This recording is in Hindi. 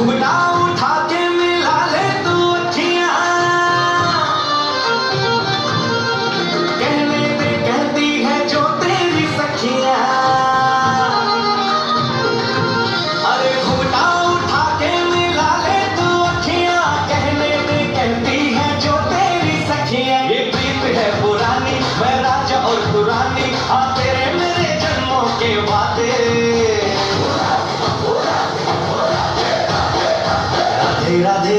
घुंघटा उठा के मिला ले तू अखियां, कहने दे कहती है जो तेरी सखियां। अरे घुंघटा उठा के मिला ले तू अखियां, कहने दे कहती है जो तेरी सखियां। ये प्रीत है पुरानी, मैं राजा और पुरानी, हाँ तेरे मेरे जन्मों के वादे। राधे राधे